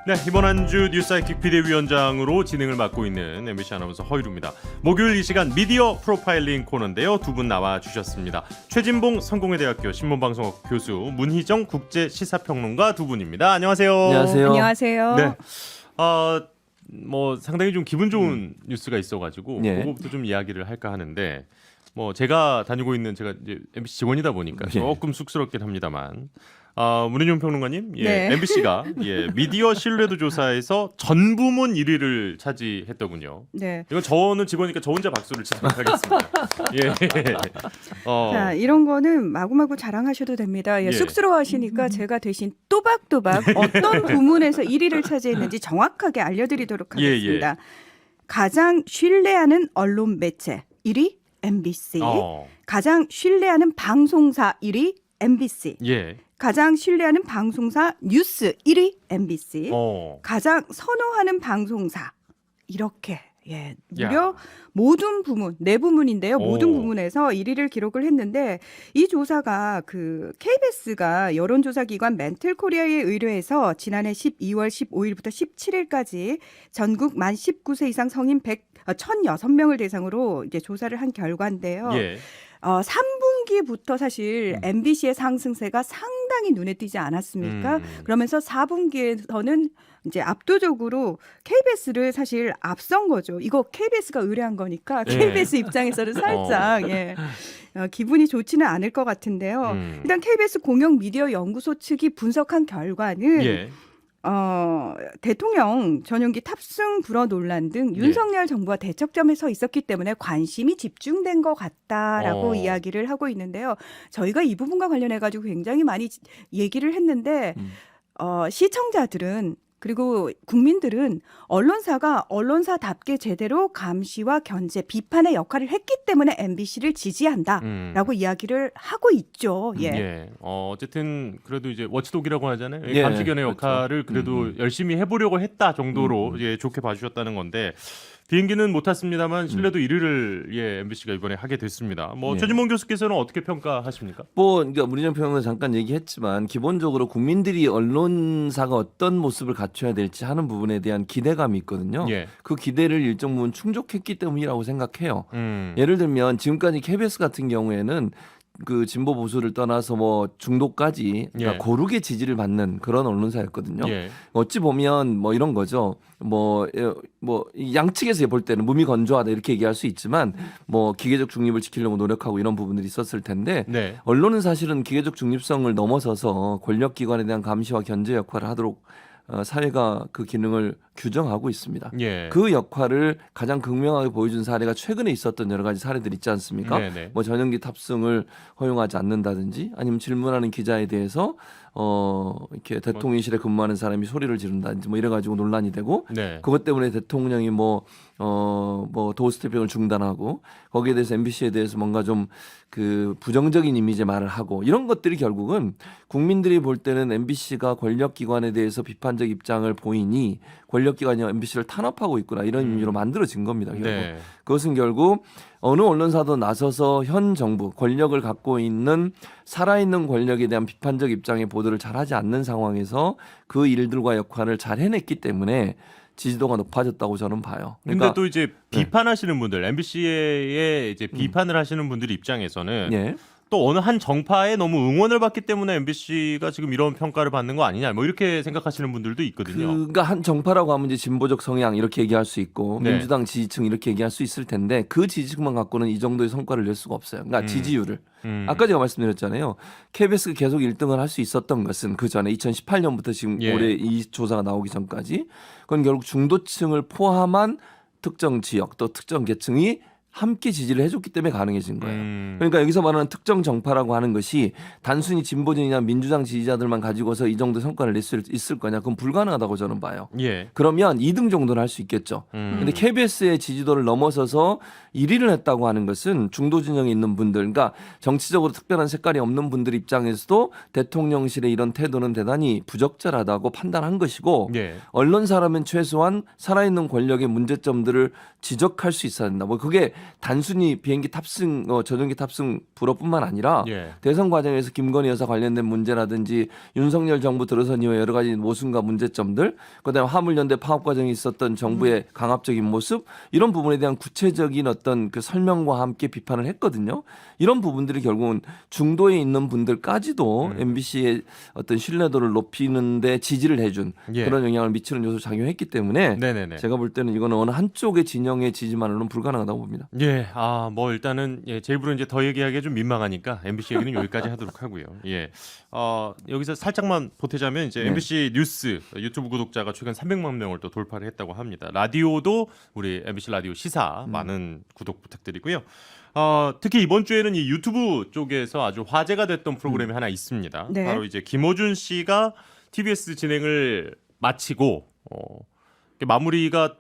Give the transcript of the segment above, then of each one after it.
네, 이번 한 주 뉴스사이킥 비대위원장으로 진행을 맡고 있는 MBC 아나운서 허유루입니다. 목요일 이 시간 미디어 프로파일링 코너인데요. 두 분 나와주셨습니다. 최진봉 성공회대학교 신문방송학 교수, 문희정 국제시사평론가 두 분입니다. 안녕하세요. 안녕하세요. 안녕하세요. 네, 상당히 좀 기분 좋은 뉴스가 있어가지고 그거부터 좀 이야기를 할까 하는데, 제가 다니고 있는 제가 이제 MBC 직원이다 보니까 조금 쑥스럽긴 합니다만. 문희정 평론가님, 네. MBC가 미디어 신뢰도 조사에서 전 부문 1위를 차지했더군요. 네. 이건 저는 직원이니까 저 혼자 박수를 치도록 하겠습니다. 자, 이런 거는 마구마구 자랑하셔도 됩니다. 쑥스러워하시니까 제가 대신 또박또박 어떤 부문에서 1위를 차지했는지 정확하게 알려드리도록 하겠습니다. 가장 신뢰하는 언론 매체 1위 MBC, 가장 신뢰하는 방송사 1위 MBC, 가장 신뢰하는 방송사 뉴스 1위 MBC, 가장 선호하는 방송사 이렇게 무려 모든 부문, 네 부문인데요. 모든 부문에서 1위를 기록을 했는데, 이 조사가 KBS가 여론조사기관 멘틀코리아에 의뢰해서 지난해 12월 15일부터 17일까지 전국 만 19세 이상 성인 1,006명을 대상으로 이제 조사를 한 결과인데요. 3분기부터 사실 MBC의 상승세가 상당히 눈에 띄지 않았습니까? 그러면서 4분기에서는 이제 압도적으로 KBS를 사실 앞선 거죠. 이거 KBS가 의뢰한 거니까 KBS 입장에서는 살짝 기분이 좋지는 않을 것 같은데요. 일단 KBS 공영미디어연구소 측이 분석한 결과는 대통령 전용기 탑승 불허 논란 등 윤석열 정부와 대척점에 서 있었기 때문에 관심이 집중된 것 같다라고 이야기를 하고 있는데요. 저희가 이 부분과 관련해가지고 굉장히 많이 얘기를 했는데 시청자들은, 그리고 국민들은 언론사가 언론사답게 제대로 감시와 견제, 비판의 역할을 했기 때문에 MBC를 지지한다라고 이야기를 하고 있죠. 어쨌든 그래도 이제 워치독이라고 하잖아요. 감시견의 역할을 그래도 열심히 해보려고 했다 정도로 좋게 봐주셨다는 건데, 비행기는 못 탔습니다만 신뢰도 1위를 MBC가 이번에 하게 됐습니다. 최진봉 교수께서는 어떻게 평가하십니까? 그러니까 문희정 평론가 잠깐 얘기했지만, 기본적으로 국민들이 언론사가 어떤 모습을 갖춰야 될지 하는 부분에 대한 기대감이 있거든요. 그 기대를 일정 부분 충족했기 때문이라고 생각해요. 예를 들면 지금까지 KBS 같은 경우에는 그 진보 보수를 떠나서 중도까지 고르게 지지를 받는 그런 언론사였거든요. 어찌 보면 이런 거죠. 양측에서 볼 때는 무미건조하다 이렇게 얘기할 수 있지만, 기계적 중립을 지키려고 노력하고 이런 부분들이 있었을 텐데, 언론은 사실은 기계적 중립성을 넘어서서 권력기관에 대한 감시와 견제 역할을 하도록 사회가 그 기능을 규정하고 있습니다. 그 역할을 가장 극명하게 보여준 사례가 최근에 있었던 여러 가지 사례들이 있지 않습니까? 전용기 탑승을 허용하지 않는다든지, 아니면 질문하는 기자에 대해서 이렇게 대통령실에 근무하는 사람이 소리를 지른다든지 이래가지고 논란이 되고, 그것 때문에 대통령이 도어 스태핑을 중단하고, 거기에 대해서 MBC에 대해서 뭔가 좀 그 부정적인 이미지의 말을 하고, 이런 것들이 결국은 국민들이 볼 때는 MBC가 권력기관에 대해서 비판적 입장을 보이니 권력기관이 MBC를 탄압하고 있구나, 이런 의미로 만들어진 겁니다. 결국. 그것은 결국 어느 언론사도 나서서 현 정부, 권력을 갖고 있는 살아있는 권력에 대한 비판적 입장의 보도를 잘하지 않는 상황에서 그 일들과 역할을 잘 해냈기 때문에 지지도가 높아졌다고 저는 봐요. 그러니까 또 이제 비판하시는 분들, MBC에 이제 비판을 하시는 분들 입장에서는 또 어느 한 정파에 너무 응원을 받기 때문에 MBC가 지금 이런 평가를 받는 거 아니냐, 이렇게 생각하시는 분들도 있거든요. 그러니까 한 정파라고 하면 이제 진보적 성향 이렇게 얘기할 수 있고, 민주당 지지층 이렇게 얘기할 수 있을 텐데, 그 지지층만 갖고는 이 정도의 성과를 낼 수가 없어요. 그러니까 지지율을. 아까 제가 말씀드렸잖아요. KBS가 계속 1등을 할 수 있었던 것은 그 전에 2018년부터 지금 올해 이 조사가 나오기 전까지, 그건 결국 중도층을 포함한 특정 지역 또 특정 계층이 함께 지지를 해줬기 때문에 가능해진 거예요. 그러니까 여기서 말하는 특정 정파라고 하는 것이 단순히 진보진이나 민주당 지지자들만 가지고서 이 정도 성과를 낼 수 있을 거냐, 그건 불가능하다고 저는 봐요. 그러면 2등 정도는 할 수 있겠죠. 근데 KBS의 지지도를 넘어서서 1위를 했다고 하는 것은 중도 진영에 있는 분들, 그러니까 정치적으로 특별한 색깔이 없는 분들 입장에서도 대통령실의 이런 태도는 대단히 부적절하다고 판단한 것이고, 언론사라면 최소한 살아있는 권력의 문제점들을 지적할 수 있어야 된다. 그게 단순히 비행기 탑승, 전용기 탑승 불허뿐만 아니라 예. 대선 과정에서 김건희 여사 관련된 문제라든지 윤석열 정부 들어선 이후에 여러 가지 모순과 문제점들, 그다음에 화물연대 파업 과정에 있었던 정부의 강압적인 모습, 이런 부분에 대한 구체적인 어떤 그 설명과 함께 비판을 했거든요. 이런 부분들이 결국은 중도에 있는 분들까지도 MBC의 어떤 신뢰도를 높이는데 지지를 해준 예. 그런 영향을 미치는 요소 작용했기 때문에 네네네. 제가 볼 때는 이거는 어느 한쪽의 진영의 지지만으로는 불가능하다고 봅니다. 예, 뭐 일단은 제 입으로 이제 더 얘기하기 좀 민망하니까 MBC 얘기는 여기까지 하도록 하고요. 예, 여기서 살짝만 보태자면 이제 네. MBC 뉴스 유튜브 구독자가 최근 300만 명을 또 돌파를 했다고 합니다. 라디오도 우리 MBC 라디오 시사 많은 구독 부탁드리고요. 특히 이번 주에는 이 유튜브 쪽에서 아주 화제가 됐던 프로그램이 하나 있습니다. 네. 바로 이제 김어준 씨가 TBS 진행을 마치고 마무리가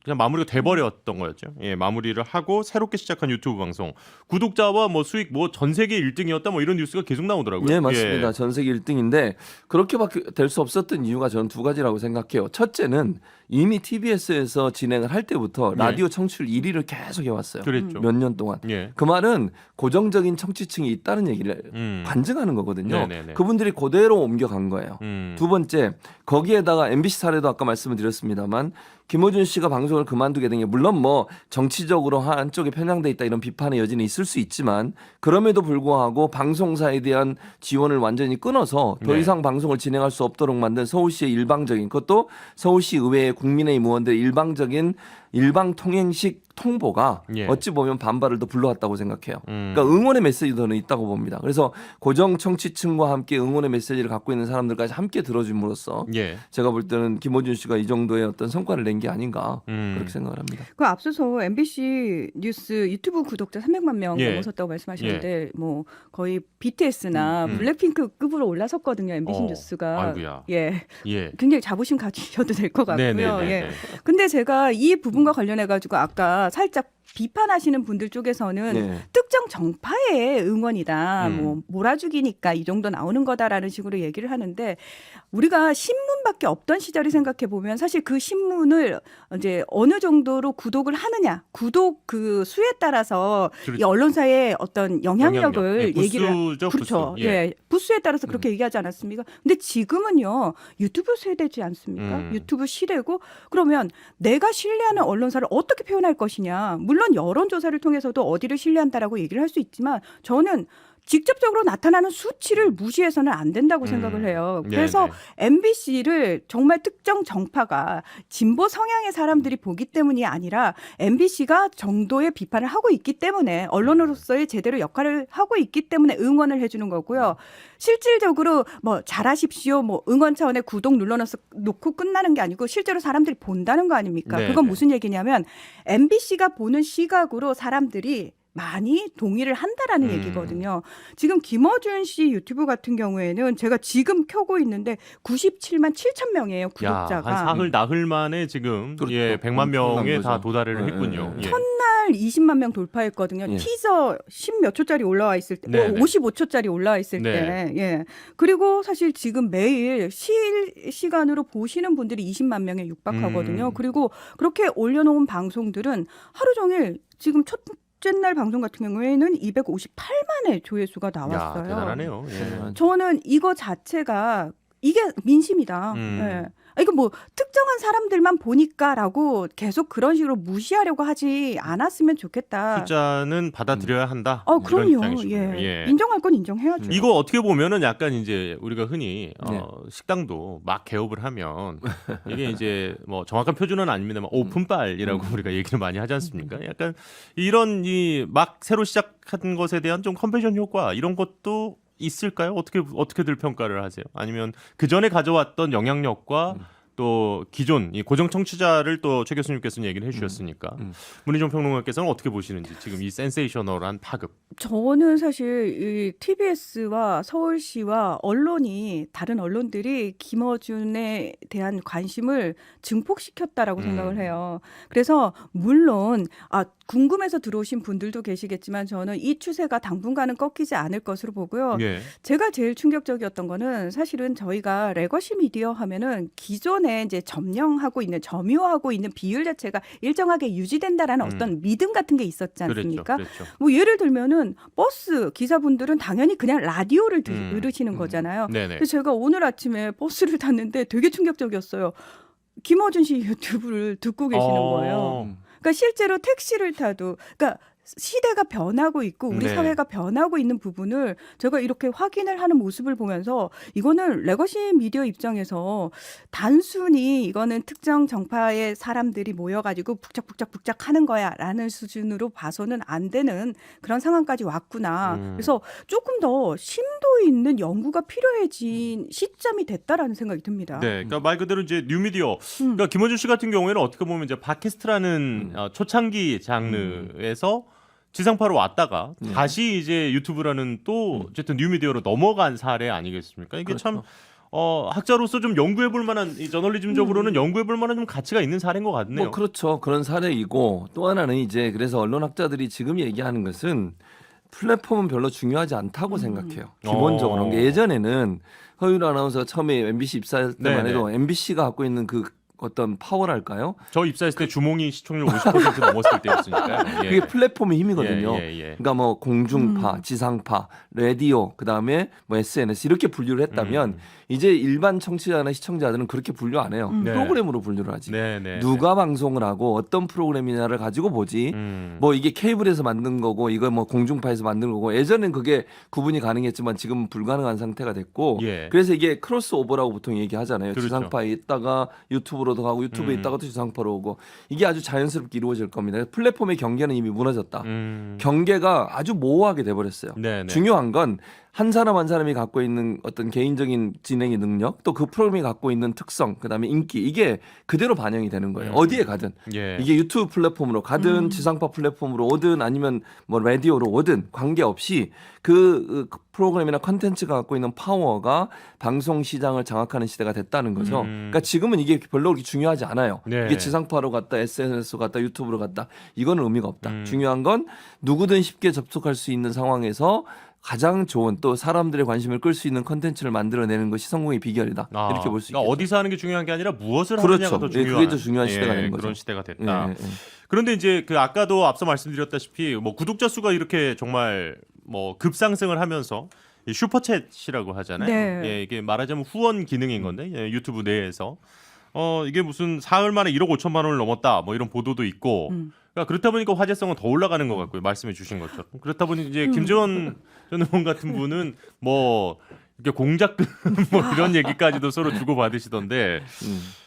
그냥 마무리가 돼버렸던 거였죠. 예, 마무리를 하고 새롭게 시작한 유튜브 방송 구독자와 수익 전 세계 1등이었다 이런 뉴스가 계속 나오더라고요. 네, 맞습니다. 예. 전 세계 1등인데 그렇게밖에 될 수 없었던 이유가 저는 두 가지라고 생각해요. 첫째는 이미 TBS에서 진행을 할 때부터 라디오 청취율 1위를 계속 해왔어요. 그랬죠. 몇 년 동안. 예. 그 말은 고정적인 청취층이 있다는 얘기를 반증하는 거거든요. 네네네. 그분들이 그대로 옮겨간 거예요. 두 번째, 거기에다가 MBC 사례도 아까 말씀을 드렸습니다만 김어준 씨가 방송을 그만두게 된 게 물론 정치적으로 한쪽에 편향돼 있다 이런 비판의 여지는 있을 수 있지만 그럼에도 불구하고 방송사에 대한 지원을 완전히 끊어서 더 네. 이상 방송을 진행할 수 없도록 만든 서울시의 일방적인, 그것도 서울시 의회의 국민의힘 의원들의 일방적인 일방 통행식 통보가 예. 어찌 보면 반발을 더 불러왔다고 생각해요. 그러니까 응원의 메시지도 저는 있다고 봅니다. 그래서 고정 청취층과 함께 응원의 메시지를 갖고 있는 사람들까지 함께 들어줌으로써 예. 제가 볼 때는 김어준 씨가 이 정도의 어떤 성과를 낸 게 아닌가 그렇게 생각을 합니다. 그 앞서서 MBC 뉴스 유튜브 구독자 300만 명 예. 넘어섰다고 말씀하셨는데 거의 BTS나 음. 블랙핑크급으로 올라섰거든요. MBC 어, 뉴스가. 아이고야. 예. 예. 굉장히 자부심 가지셔도 될 것 같고요. 네네네. 예. 근데 제가 이 부분과 관련해 가지고 아까 살짝 비판하시는 분들 쪽에서는 네. 특정 정파의 응원이다. 몰아주기니까 이 정도 나오는 거다라는 식으로 얘기를 하는데 우리가 신문밖에 없던 시절을 생각해 보면 사실 그 신문을 이제 어느 정도로 구독을 하느냐, 구독 그 수에 따라서 그렇죠. 이 언론사의 어떤 영향력을 예, 얘기를 부수죠, 그렇죠. 부수. 예. 부수에 따라서 그렇게 얘기하지 않았습니까? 근데 지금은요. 유튜브 세대지 않습니까? 유튜브 시대고 그러면 내가 신뢰하는 언론사를 어떻게 표현할 것이냐. 물론 여론조사를 통해서도 어디를 신뢰한다라고 얘기를 할 수 있지만 저는 직접적으로 나타나는 수치를 무시해서는 안 된다고 생각을 해요. 그래서 MBC를 정말 특정 정파가 진보 성향의 사람들이 보기 때문이 아니라 MBC가 정도의 비판을 하고 있기 때문에 언론으로서의 제대로 역할을 하고 있기 때문에 응원을 해주는 거고요. 실질적으로 잘하십시오, 응원 차원의 구독 눌러놓고 끝나는 게 아니고 실제로 사람들이 본다는 거 아닙니까? 네, 그건 네. 무슨 얘기냐면 MBC가 보는 시각으로 사람들이 많이 동의를 한다라는 얘기거든요. 지금 김어준 씨 유튜브 같은 경우에는 제가 지금 켜고 있는데 97만 7천 명이에요, 구독자가. 한 사흘 나흘 만에 지금 그렇죠. 100만 명에 다 거죠. 도달을 네, 했군요. 네. 예. 첫날 20만 명 돌파했거든요. 예. 티저 10몇 초짜리 올라와 있을 때, 네, 네. 55초짜리 올라와 있을 네. 때. 예. 그리고 사실 지금 매일 실시간으로 보시는 분들이 20만 명에 육박하거든요. 그리고 그렇게 올려놓은 방송들은 하루 종일 지금 첫날 방송 같은 경우에는 258만의 조회수가 나왔어요. 야, 대단하네요. 예. 저는 이거 자체가 이게 민심이다. 예. 이거 특정한 사람들만 보니까라고 계속 그런 식으로 무시하려고 하지 않았으면 좋겠다. 숫자는 받아들여야 한다. 이런 그럼요. 입장이시군요. 예. 인정할 건 인정해야죠. 이거 어떻게 보면은 약간 이제 우리가 흔히 네. 식당도 막 개업을 하면 이게 이제 정확한 표준은 아닙니다만 오픈빨이라고 우리가 얘기를 많이 하지 않습니까? 약간 이런 이 막 새로 시작한 것에 대한 좀 컨벤션 효과 이런 것도 있을까요? 어떻게들 평가를 하세요? 아니면 그 전에 가져왔던 영향력과 또 기존 이 고정 청취자를 또 최 교수님께서는 얘기를 해주셨으니까 문희정 평론가께서는 어떻게 보시는지 지금 이 센세이셔널한 파급. 저는 사실 이 TBS와 서울시와 다른 언론들이 김어준에 대한 관심을 증폭시켰다라고 생각을 해요. 그래서 물론 궁금해서 들어오신 분들도 계시겠지만 저는 이 추세가 당분간은 꺾이지 않을 것으로 보고요. 예. 제가 제일 충격적이었던 거는 사실은 저희가 레거시 미디어 하면은 기존의 기존에 이제 점유하고 있는 비율 자체가 일정하게 유지된다라는 어떤 믿음 같은 게 있었지 않습니까? 그렇죠. 뭐 예를 들면은 버스 기사분들은 당연히 그냥 라디오를 들으시는 거잖아요. 네네. 그래서 제가 오늘 아침에 버스를 탔는데 되게 충격적이었어요. 김어준 씨 유튜브를 듣고 계시는 거예요. 그러니까 실제로 택시를 타도, 그러니까 시대가 변하고 있고 우리 네. 사회가 변하고 있는 부분을 제가 이렇게 확인을 하는 모습을 보면서 이거는 레거시 미디어 입장에서 단순히 이거는 특정 정파의 사람들이 모여가지고 북적북적 하는 거야라는 수준으로 봐서는 안 되는 그런 상황까지 왔구나. 그래서 조금 더 심도 있는 연구가 필요해진 시점이 됐다라는 생각이 듭니다. 네, 그러니까 말 그대로 이제 뉴미디어. 그러니까 김원준 씨 같은 경우에는 어떻게 보면 이제 팟캐스트라는 초창기 장르에서 지상파로 왔다가 다시 이제 유튜브라는 또 어쨌든 뉴미디어로 넘어간 사례 아니겠습니까? 이게 그렇죠. 참 학자로서 좀 연구해볼 만한, 이 저널리즘적으로는 연구해볼 만한 좀 가치가 있는 사례인 것 같네요. 뭐 그렇죠. 그런 사례이고 또 하나는 이제 그래서 언론학자들이 지금 얘기하는 것은 플랫폼은 별로 중요하지 않다고 생각해요. 기본적으로. 그러니까 예전에는 허윤 아나운서가 처음에 MBC 입사할 때만 해도 MBC가 갖고 있는 그 어떤 파워랄까요? 저 입사했을 때 주몽이 시청률 50% 넘었을 때였으니까요. 그게 플랫폼의 힘이거든요. 예. 그러니까 뭐 공중파, 지상파, 라디오, 그다음에 뭐 SNS 이렇게 분류를 했다면 이제 일반 청취자나 시청자들은 그렇게 분류 안 해요. 네. 프로그램으로 분류를 하지. 네. 누가 방송을 하고 어떤 프로그램이냐를 가지고 보지. 뭐 이게 케이블에서 만든 거고 이거 뭐 공중파에서 만든 거고 예전엔 그게 구분이 가능했지만 지금 불가능한 상태가 됐고 예. 그래서 이게 크로스오버라고 보통 얘기하잖아요. 그렇죠. 지상파에 있다가 유튜브로도 가고 유튜브에 있다가 또 지상파로 오고 이게 아주 자연스럽게 이루어질 겁니다. 플랫폼의 경계는 이미 무너졌다. 경계가 아주 모호하게 돼버렸어요. 네네. 중요한 건 한 사람 한 사람이 갖고 있는 어떤 개인적인 진행의 능력 또 그 프로그램이 갖고 있는 특성 그다음에 인기 이게 그대로 반영이 되는 거예요. 어디에 가든 예. 이게 유튜브 플랫폼으로 가든 지상파 플랫폼으로 오든 아니면 뭐 라디오로 오든 관계없이 그 프로그램이나 컨텐츠가 갖고 있는 파워가 방송 시장을 장악하는 시대가 됐다는 거죠. 그러니까 지금은 이게 별로 그렇게 중요하지 않아요. 네. 이게 지상파로 갔다 SNS로 갔다 유튜브로 갔다 이거는 의미가 없다. 중요한 건 누구든 쉽게 접속할 수 있는 상황에서 가장 좋은 또 사람들의 관심을 끌 수 있는 컨텐츠를 만들어내는 것이 성공의 비결이다. 이렇게 볼 수 있겠죠. 그러니까 어디서 하는 게 중요한 게 아니라 무엇을 그렇죠. 하느냐가 더 예, 중요한, 그게 더 중요한 시대가 되는 거죠. 그런 시대가 됐다. 예. 그런데 이제 그 아까도 앞서 말씀드렸다시피 뭐 구독자 수가 이렇게 정말 뭐 급상승을 하면서 이 슈퍼챗이라고 하잖아요. 네. 예, 이게 말하자면 후원 기능인 건데 유튜브 내에서 이게 무슨 사흘 만에 1억 5천만 원을 넘었다 뭐 이런 보도도 있고 그러니까 그렇다 보니까 화제성은 더 올라가는 것 같고요. 말씀해 주신 것처럼. 그렇다 보니 이제 김재원 전 의원 같은 분은 뭐 이게 공작금 뭐 이런 얘기까지도 서로 주고 받으시던데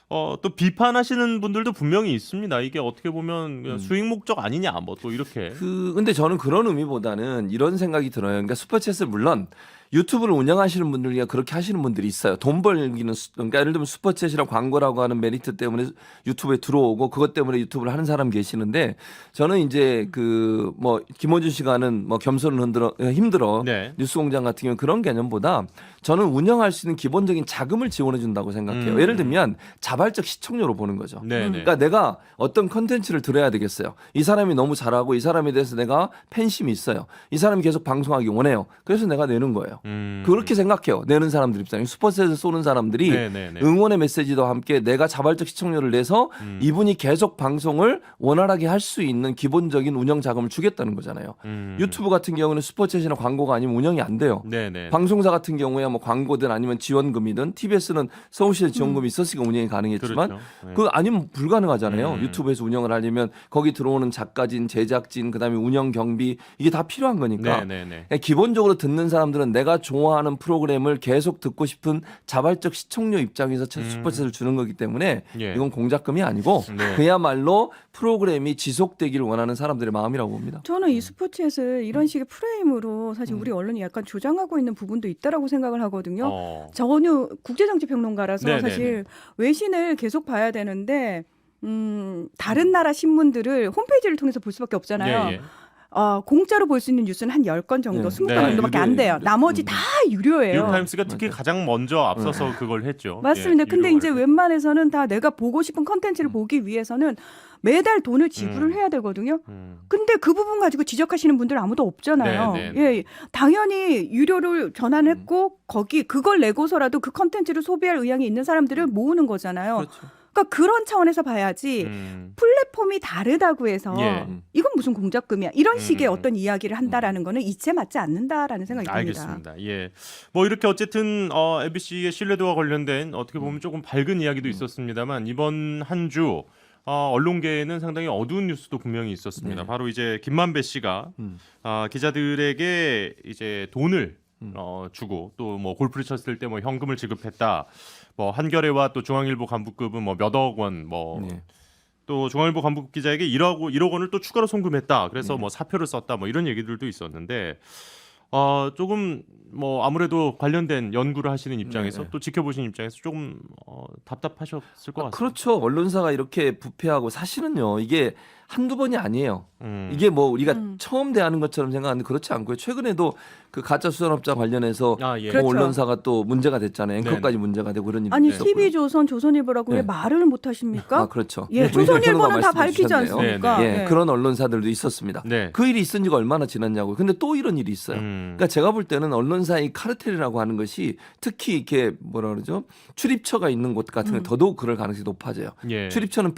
또 비판하시는 분들도 분명히 있습니다. 이게 어떻게 보면 그냥 수익 목적 아니냐 뭐 또 이렇게. 근데 저는 그런 의미보다는 이런 생각이 들어요. 그러니까 슈퍼챗을 물론 유튜브를 운영하시는 분들이 그렇게 하시는 분들이 있어요. 돈 벌기는 그러니까 예를 들면 슈퍼챗이랑 광고라고 하는 메리트 때문에 유튜브에 들어오고 그것 때문에 유튜브를 하는 사람 계시는데 저는 이제 그 뭐 김어준 씨가 하는 뭐 겸손은 힘들어 네. 뉴스공장 같은 경우는 그런 개념보다 저는 운영할 수 있는 기본적인 자금을 지원해 준다고 생각해요. 예를 들면 자발적 시청료로 보는 거죠. 네네. 그러니까 내가 어떤 컨텐츠를 들어야 되겠어요. 이 사람이 너무 잘하고 이 사람에 대해서 내가 팬심이 있어요. 이 사람이 계속 방송하기 원해요. 그래서 내가 내는 거예요. 그렇게 생각해요. 내는 사람들 입장에 슈퍼챗을 쏘는 사람들이 네네네. 응원의 메시지도 함께 내가 자발적 시청료를 내서 이분이 계속 방송을 원활하게 할 수 있는 기본적인 운영 자금을 주겠다는 거잖아요. 유튜브 같은 경우는 슈퍼챗이나 광고가 아니면 운영이 안 돼요. 네네. 방송사 같은 경우에 뭐 광고든 아니면 지원금이든 TBS는 서울시의 지원금이 있었으니까 운영이 가능했지만 그렇죠. 네. 그거 아니면 불가능하잖아요. 유튜브에서 운영을 하려면 거기 들어오는 작가진, 제작진, 그다음에 운영 경비 이게 다 필요한 거니까. 네네네. 기본적으로 듣는 사람들은 내가 좋아하는 프로그램을 계속 듣고 싶은 자발적 시청료 입장에서 슈퍼챗을 주는 거기 때문에 예. 이건 공작금이 아니고 네. 그야말로 프로그램이 지속되기를 원하는 사람들의 마음이라고 봅니다. 저는 이 슈퍼챗을 이런 식의 프레임으로 사실 우리 언론이 약간 조장하고 있는 부분도 있다라고 생각을 하거든요. 전혀 국제정치평론가라서 네네네. 사실 외신을 계속 봐야 되는데 다른 나라 신문들을 홈페이지를 통해서 볼 수밖에 없잖아요. 예. 공짜로 볼 수 있는 뉴스는 한 10건 정도, 네. 20건 네, 정도밖에 안 돼요. 나머지 다 유료예요. 뉴욕타임스가 특히 맞아요. 가장 먼저 앞서서 그걸 했죠. 맞습니다. 예, 근데 유료화를. 이제 웬만해서는 다 내가 보고 싶은 컨텐츠를 보기 위해서는 매달 돈을 지불을 해야 되거든요. 근데 그 부분 가지고 지적하시는 분들 아무도 없잖아요. 네, 예, 당연히 유료를 전환했고 거기 그걸 내고서라도 그 컨텐츠를 소비할 의향이 있는 사람들을 모으는 거잖아요. 그렇죠. 그러니까 그런 차원에서 봐야지 플랫폼이 다르다고 해서 예. 이건 무슨 공작금이야 이런 식의 음. 어떤 이야기를 한다라는 거는 이치에 맞지 않는다라는 생각이 듭니다. 알겠습니다. 예. 뭐 이렇게 어쨌든 MBC의 신뢰도와 관련된 어떻게 보면 조금 밝은 이야기도 있었습니다만 이번 한 주 언론계에는 상당히 어두운 뉴스도 분명히 있었습니다. 네. 바로 이제 김만배 씨가 기자들에게 이제 돈을 주고 또 뭐 골프를 쳤을 때 뭐 현금을 지급했다. 뭐 한겨레와 또 중앙일보 간부급은 뭐 몇억 원 뭐 네. 또 중앙일보 간부급 기자에게 1억 원을 또 추가로 송금했다. 그래서 네. 뭐 사표를 썼다. 뭐 이런 얘기들도 있었는데 조금 뭐 아무래도 관련된 연구를 하시는 입장에서 네. 또 지켜보시는 입장에서 조금 답답하셨을 것 같습니다. 그렇죠. 언론사가 이렇게 부패하고 사실은요. 이게 한두 번이 아니에요. 음. 이게 뭐 우리가 처음 대하는 것처럼 생각하는데 그렇지 않고요. 최근에도 그 가짜 수산업자 관련해서 예. 그렇죠. 언론사가 또 문제가 됐잖아요. 앵커까지 네네. 문제가 되고 그런 일이 아니 있었고요. TV조선, 조선일보라고 왜 네. 말을 못 하십니까? 아, 그렇죠. 예, 저희가 조선일보는 다 말씀해 밝히지 주셨네요. 않습니까? 네, 예, 그런 언론사들도 있었습니다. 네. 그 일이 있은 지가 얼마나 지났냐고요. 근데 또 이런 일이 있어요. 그러니까 제가 볼 때는 언론사의 카르텔이라고 하는 것이 특히 이렇게 뭐라 그러죠? 출입처가 있는 곳 같은 데 더더욱 그럴 가능성이 높아져요. 예. 출입처는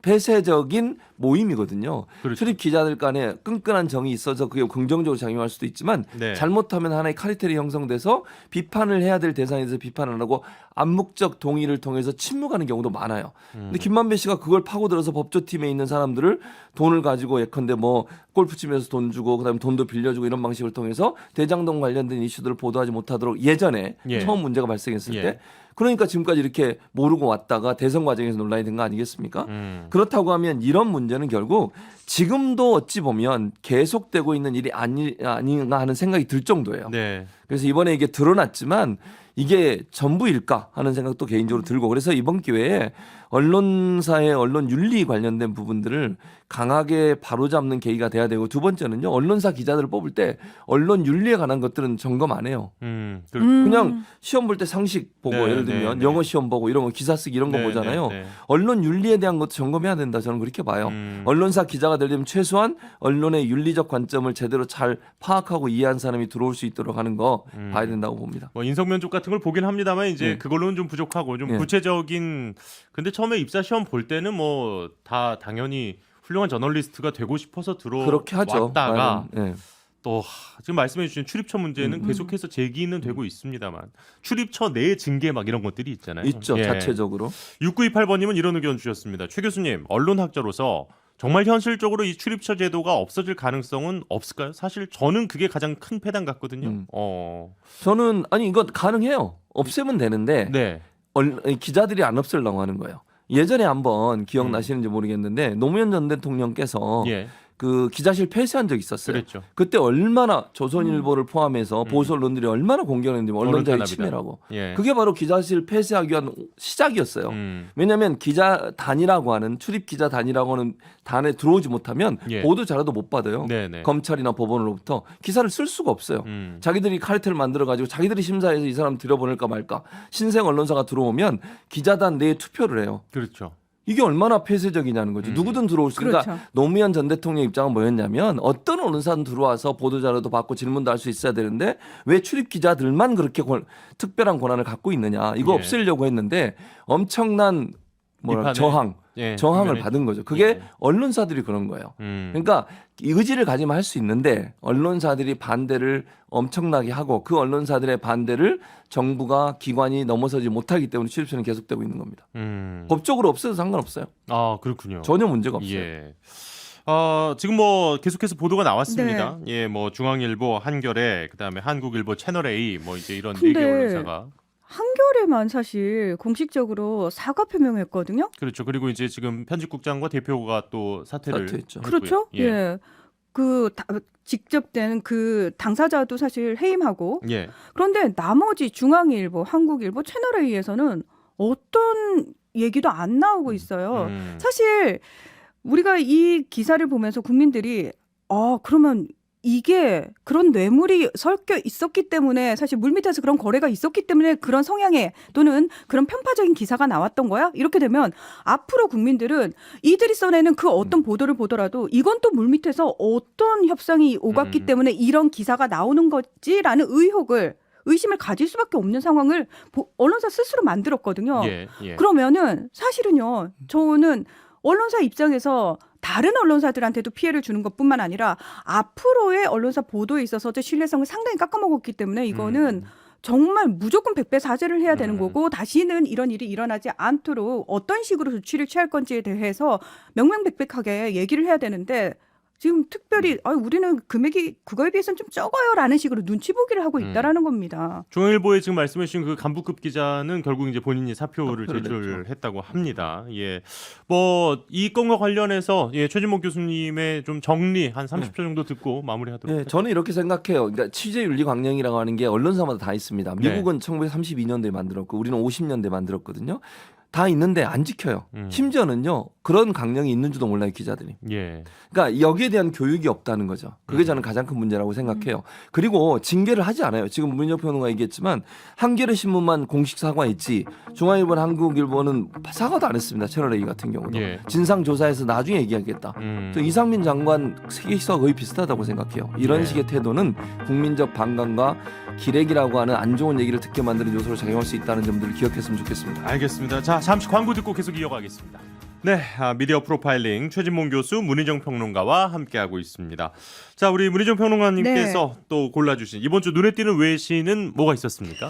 폐쇄적인 모임이거든요. 그렇죠. 출입 기자들 간에 끈끈한 정이 있어서 그게 긍정적으로 작용할 수도 있지만 네. 잘못하면 하나의 카르텔이 형성돼서 비판을 해야 될 대상에 대해서 비판을 하고 암묵적 동의를 통해서 침묵하는 경우도 많아요. 근데 김만배 씨가 그걸 파고들어서 법조팀에 있는 사람들을 돈을 가지고 예컨대 뭐 골프 치면서 돈 주고 그다음에 돈도 빌려주고 이런 방식을 통해서 대장동 관련된 이슈들을 보도하지 못하도록 예전에 예. 처음 문제가 발생했을 예. 때 그러니까 지금까지 이렇게 모르고 왔다가 대선 과정에서 논란이 된 거 아니겠습니까? 그렇다고 하면 이런 문제는 결국 지금도 어찌 보면 계속되고 있는 일이 아닌가 하는 생각이 들 정도예요. 네. 그래서 이번에 이게 드러났지만 이게 전부일까 하는 생각도 개인적으로 들고 그래서 이번 기회에 언론사의 언론 윤리 관련된 부분들을 강하게 바로잡는 계기가 돼야 되고 두 번째는요. 언론사 기자들을 뽑을 때 언론 윤리에 관한 것들은 점검 안 해요. 그냥 시험 볼 때 상식 보고 네, 예를 들면 네, 영어 시험 보고 이런 거 기사 쓰기 이런 거 네, 보잖아요. 네, 네. 언론 윤리에 대한 것도 점검해야 된다. 저는 그렇게 봐요. 언론사 기자가 되려면 최소한 언론의 윤리적 관점을 제대로 잘 파악하고 이해한 사람이 들어올 수 있도록 하는 거 봐야 된다고 봅니다. 뭐 인성면접 같은 걸 보긴 합니다만 이제 네. 그걸로는 좀 부족하고 좀 네. 구체적인 근데 처음에 입사 시험 볼 때는 뭐 다 당연히 훌륭한 저널리스트가 되고 싶어서 그렇게 하죠. 들어왔다가 네. 또 지금 말씀해 주신 출입처 문제는 계속해서 제기는 되고 있습니다만 출입처 내 징계 막 이런 것들이 있잖아요. 있죠. 예. 자체적으로. 6928번님은 이런 의견 주셨습니다. 최 교수님, 언론학자로서 정말 현실적으로 이 출입처 제도가 없어질 가능성은 없을까요? 사실 저는 그게 가장 큰 패단 같거든요. 저는 아니 이건 가능해요. 없애면 되는데 네. 기자들이 안 없애려고 하는 거예요. 예전에 한번 기억나시는지 모르겠는데 노무현 전 대통령께서 예. 그 기자실 폐쇄한 적이 있었어요. 그랬죠. 그때 얼마나 조선일보를 포함해서 보수 언론들이 얼마나 공격했는지 언론자의 언론 침해라고. 예. 그게 바로 기자실 폐쇄하기 위한 시작이었어요. 왜냐하면 기자단이라고 하는 출입 기자단이라고 하는 단에 들어오지 못하면 예. 보도 자료도 못 받아요. 네네. 검찰이나 법원으로부터 기사를 쓸 수가 없어요. 자기들이 카르텔을 만들어 가지고 자기들이 심사해서 이 사람 들여보낼까 말까. 신생 언론사가 들어오면 기자단 내에 투표를 해요. 그렇죠. 이게 얼마나 폐쇄적이냐는 거죠. 누구든 들어올 수 있으니까 그렇죠. 노무현 전 대통령 입장은 뭐였냐면 어떤 언론사든 들어와서 보도자료도 받고 질문도 할 수 있어야 되는데 왜 출입 기자들만 그렇게 특별한 권한을 갖고 있느냐. 이거 예. 없애려고 했는데 엄청난 비판을, 저항을 비판을 받은 거죠. 그게 예. 언론사들이 그런 거예요. 그러니까 의지를 가지면 할 수 있는데 언론사들이 반대를 엄청나게 하고 그 언론사들의 반대를 정부가 기관이 넘어서지 못하기 때문에 출입처는 계속되고 있는 겁니다. 법적으로 없애도 상관없어요. 아 그렇군요. 전혀 문제가 없어요. 예. 지금 뭐 계속해서 보도가 나왔습니다. 예, 뭐 중앙일보, 한겨레, 그다음에 한국일보, 채널 A, 뭐 이제 이런 4개 근데 언론사가 한겨레만 사실 공식적으로 사과 표명했거든요. 그렇죠. 그리고 이제 지금 편집국장과 대표가 또 사퇴를 사퇴했죠. 했고요. 그렇죠. 예. 직접 된 그 당사자도 사실 해임하고 예. 그런데 나머지 중앙일보, 한국일보, 채널A에서는 어떤 얘기도 안 나오고 있어요. 사실 우리가 이 기사를 보면서 국민들이 그러면 이게 그런 뇌물이 섞여 있었기 때문에 사실 물밑에서 그런 거래가 있었기 때문에 그런 성향의 또는 그런 편파적인 기사가 나왔던 거야? 이렇게 되면 앞으로 국민들은 이들이 써내는 그 어떤 보도를 보더라도 이건 또 물밑에서 어떤 협상이 오갔기 때문에 이런 기사가 나오는 거지라는 의심을 가질 수밖에 없는 상황을 언론사 스스로 만들었거든요. 예. 그러면은 사실은요, 저는 언론사 입장에서 다른 언론사들한테도 피해를 주는 것뿐만 아니라 앞으로의 언론사 보도에 있어서도 신뢰성을 상당히 깎아먹었기 때문에 이거는 정말 무조건 100배 사죄를 해야 되는 거고 다시는 이런 일이 일어나지 않도록 어떤 식으로 조치를 취할 건지에 대해서 명명백백하게 얘기를 해야 되는데 지금 특별히 우리는 금액이 그거에 비해서는 좀 적어요라는 식으로 눈치 보기를 하고 있다라는 겁니다. 중앙일보에 지금 말씀해 주신 그 간부급 기자는 결국 이제 본인이 사표를 냈죠. 제출했다고 합니다. 예. 뭐 이 건과 관련해서 최진목 교수님의 좀 정리 한 30초 정도 듣고 마무리하도록 네, 저는 이렇게 생각해요. 그러니까 취재윤리강령이라고 하는 게 언론사마다 다 있습니다. 미국은 1932년도에 만들었고 우리는 50년대에 만들었거든요. 다 있는데 안 지켜요. 심지어는요. 그런 강령이 있는지도 몰라요, 기자들이. 예. 그러니까 여기에 대한 교육이 없다는 거죠. 그게 저는 가장 큰 문제라고 생각해요. 그리고 징계를 하지 않아요. 지금 문희정 평론가 얘기했지만 한겨레 신문만 공식 사과했지 중앙일보나 한국일보는 사과도 안 했습니다. 채널A 같은 경우도. 예. 진상조사에서 나중에 얘기하겠다. 또 이상민 장관 세계시사가 거의 비슷하다고 생각해요. 이런 네. 식의 태도는 국민적 반감과 기레기라고 하는 안 좋은 얘기를 듣게 만드는 요소로 작용할 수 있다는 점들을 기억했으면 좋겠습니다. 알겠습니다. 자, 잠시 광고 듣고 계속 이어가겠습니다. 네, 미디어 프로파일링 최진봉 교수, 문희정 평론가와 함께하고 있습니다. 자, 우리 문희정 평론가님께서 또 골라주신 이번 주 눈에 띄는 외신은 뭐가 있었습니까?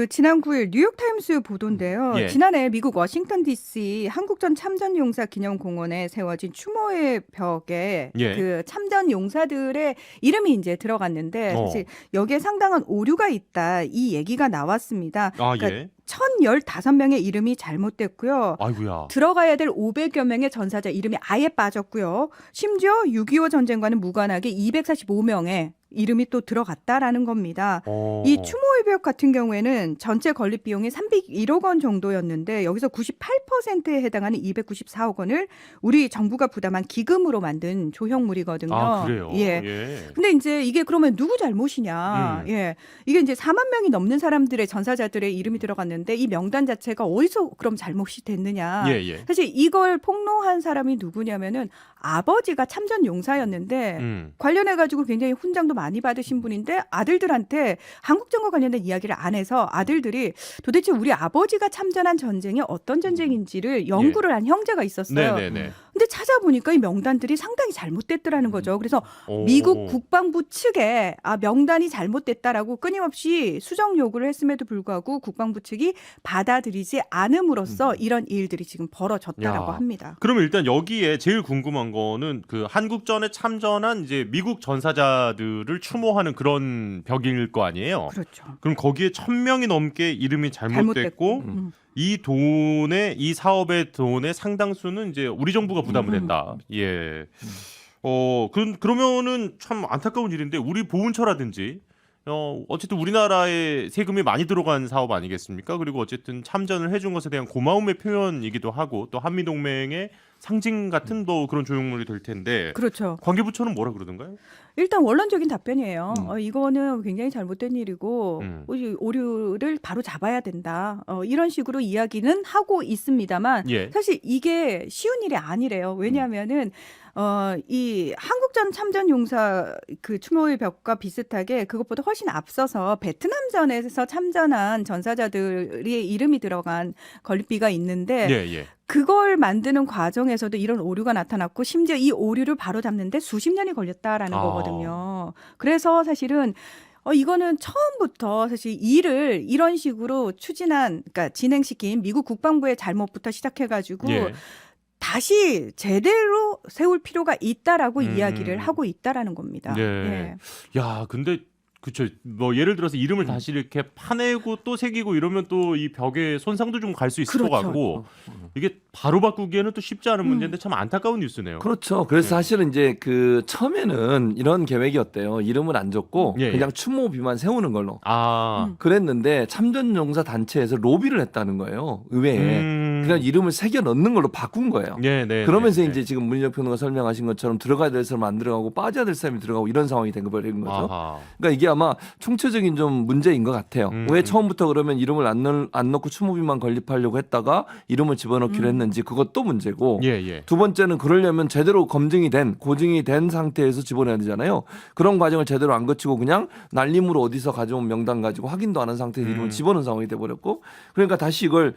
지난 9일 뉴욕타임스 보도인데요. 예. 지난해 미국 워싱턴 DC 한국전 참전용사 기념공원에 세워진 추모의 벽에 예. 그 참전 용사들의 이름이 이제 들어갔는데 사실 여기에 상당한 오류가 있다 이 얘기가 나왔습니다. 그러니까 예. 1,015명의 이름이 잘못됐고요. 아이고야. 들어가야 될 500여 명의 전사자 이름이 아예 빠졌고요. 심지어 6.25 전쟁과는 무관하게 245명의 이름이 또 들어갔다라는 겁니다. 이 추모의 벽 같은 경우에는 전체 건립 비용이 301억 원 정도였는데 여기서 98%에 해당하는 294억 원을 우리 정부가 부담한 기금으로 만든 조형물이거든요. 아, 그래요? 예. 근데 이제 이게 그러면 누구 잘못이냐? 예. 이게 이제 4만 명이 넘는 사람들의 전사자들의 이름이 들어갔는데 이 명단 자체가 어디서 그럼 잘못이 됐느냐? 예. 사실 이걸 폭로한 사람이 누구냐면은 아버지가 참전 용사였는데 관련해 가지고 굉장히 훈장도 많이 받으신 분인데 아들들한테 한국전과 관련된 이야기를 안 해서 아들들이 도대체 우리 아버지가 참전한 전쟁이 어떤 전쟁인지를 연구를 한 형제가 있었어요. 네네네. 근데 찾아보니까 이 명단들이 상당히 잘못됐더라는 거죠. 그래서 미국 국방부 측에 명단이 잘못됐다라고 끊임없이 수정 요구를 했음에도 불구하고 국방부 측이 받아들이지 않음으로써 이런 일들이 지금 벌어졌다라고 합니다. 그러면 일단 여기에 제일 궁금한 거는 그 한국전에 참전한 이제 미국 전사자들을 추모하는 그런 벽일 거 아니에요? 그렇죠. 그럼 거기에 1,000명이 넘게 이름이 잘못됐고 이 사업의 돈의 상당수는 이제 우리 정부가 부담을 했다. 예. 그러면은 참 안타까운 일인데 우리 보훈처라든지 어쨌든 우리나라의 세금이 많이 들어간 사업 아니겠습니까? 그리고 어쨌든 참전을 해준 것에 대한 고마움의 표현이기도 하고 또 한미동맹의 상징 같은 또 그런 조형물이 될 텐데. 그렇죠. 관계부처는 뭐라 그러던가요? 일단 원론적인 답변이에요. 이거는 굉장히 잘못된 일이고 오류를 바로 잡아야 된다. 이런 식으로 이야기는 하고 있습니다만 사실 이게 쉬운 일이 아니래요. 왜냐하면은 이 한국전 참전 용사 그 추모의 벽과 비슷하게 그것보다 훨씬 앞서서 베트남전에서 참전한 전사자들의 이름이 들어간 건립비가 있는데 그걸 만드는 과정에서도 이런 오류가 나타났고 심지어 이 오류를 바로잡는데 수십 년이 걸렸다라는 거거든요. 그래서 사실은 이거는 처음부터 사실 일을 이런 식으로 그러니까 진행시킨 미국 국방부의 잘못부터 시작해가지고 다시 제대로 세울 필요가 있다라고 이야기를 하고 있다라는 겁니다. 예. 야, 근데 그렇죠. 뭐 예를 들어서 이름을 다시 이렇게 파내고 또 새기고 이러면 또 이 벽에 손상도 좀 갈 수 있을 것 같고 이게 바로 바꾸기에는 또 쉽지 않은 문제인데 참 안타까운 뉴스네요. 그렇죠. 그래서 사실은 이제 그 처음에는 이런 계획이었대요. 이름을 안 적고 그냥 추모비만 세우는 걸로. 그랬는데 참전용사 단체에서 로비를 했다는 거예요. 의회에. 그냥 이름을 새겨 넣는 걸로 바꾼 거예요. 네, 그러면서 네, 이제 지금 문희정 평론가 설명하신 것처럼 들어가야 될 사람 안 들어가고 빠져야 될 사람이 들어가고 이런 상황이 된 거버린 거죠. 아하. 그러니까 이게 아마 총체적인 좀 문제인 것 같아요. 왜 처음부터 그러면 이름을 안 넣고 추모비만 건립하려고 했다가 이름을 집어넣기로 했는지 그것도 문제고 두 번째는 그러려면 제대로 검증이 된 고증이 된 상태에서 집어넣어야 되잖아요. 그런 과정을 제대로 안 거치고 그냥 날림으로 어디서 가져온 명단 가지고 확인도 안 한 상태에서 이름을 집어넣은 상황이 돼버렸고 그러니까 다시 이걸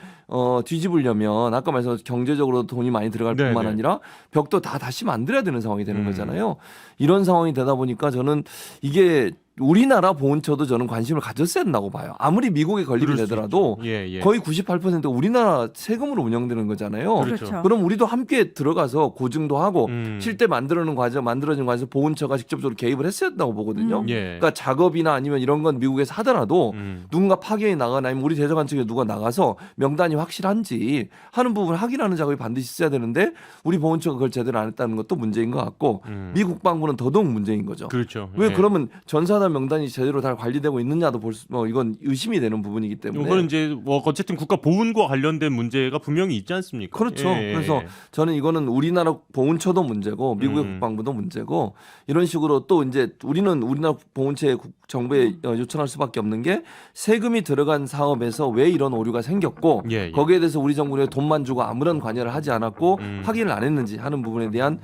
뒤집으려면 아까 말씀하신 경제적으로 돈이 많이 들어갈 뿐만 아니라 벽도 다 다시 만들어야 되는 상황이 되는 거잖아요. 이런 상황이 되다 보니까 저는 이게 우리나라 보훈처도 저는 관심을 가졌어야 한다고 봐요. 아무리 미국에 건립이 되더라도 거의 98%가 우리나라 세금으로 운영되는 거잖아요. 그렇죠. 그럼 우리도 함께 들어가서 고증도 하고 실제 만들어진 과정에서 보훈처가 직접적으로 개입을 했어야 한다고 보거든요. 그러니까 작업이나 아니면 이런 건 미국에서 하더라도 누군가 파견이 나가나 아니면 우리 대사관 측에 누가 나가서 명단이 확실한지 하는 부분을 확인하는 작업이 반드시 있어야 되는데 우리 보훈처가 그걸 제대로 안 했다는 것도 문제인 것 같고 미 국방부는 더더욱 문제인 거죠. 그렇죠. 왜 그러면 전사단 명단이 제대로 다 관리되고 있느냐도 이건 의심이 되는 부분이기 때문에. 이건 이제 뭐 어쨌든 국가 보훈과 관련된 문제가 분명히 있지 않습니까? 그렇죠. 그래서 저는 이거는 우리나라 보훈처도 문제고 미국의 국방부도 문제고 이런 식으로 또 이제 우리나라 보훈처의 정부에 요청할 수밖에 없는 게 세금이 들어간 사업에서 왜 이런 오류가 생겼고 거기에 대해서 우리 정부는 돈만 주고 아무런 관여를 하지 않았고 확인을 안 했는지 하는 부분에 대한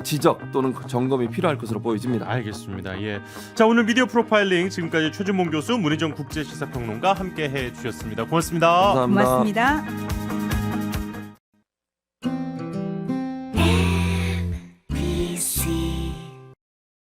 지적 또는 점검이 필요할 것으로 보여집니다. 알겠습니다. 자, 오늘 미디어 프로파일링 지금까지 최준봉 교수, 문희정 국제시사평론가 함께해 주셨습니다. 고맙습니다. 감사합니다. 고맙습니다.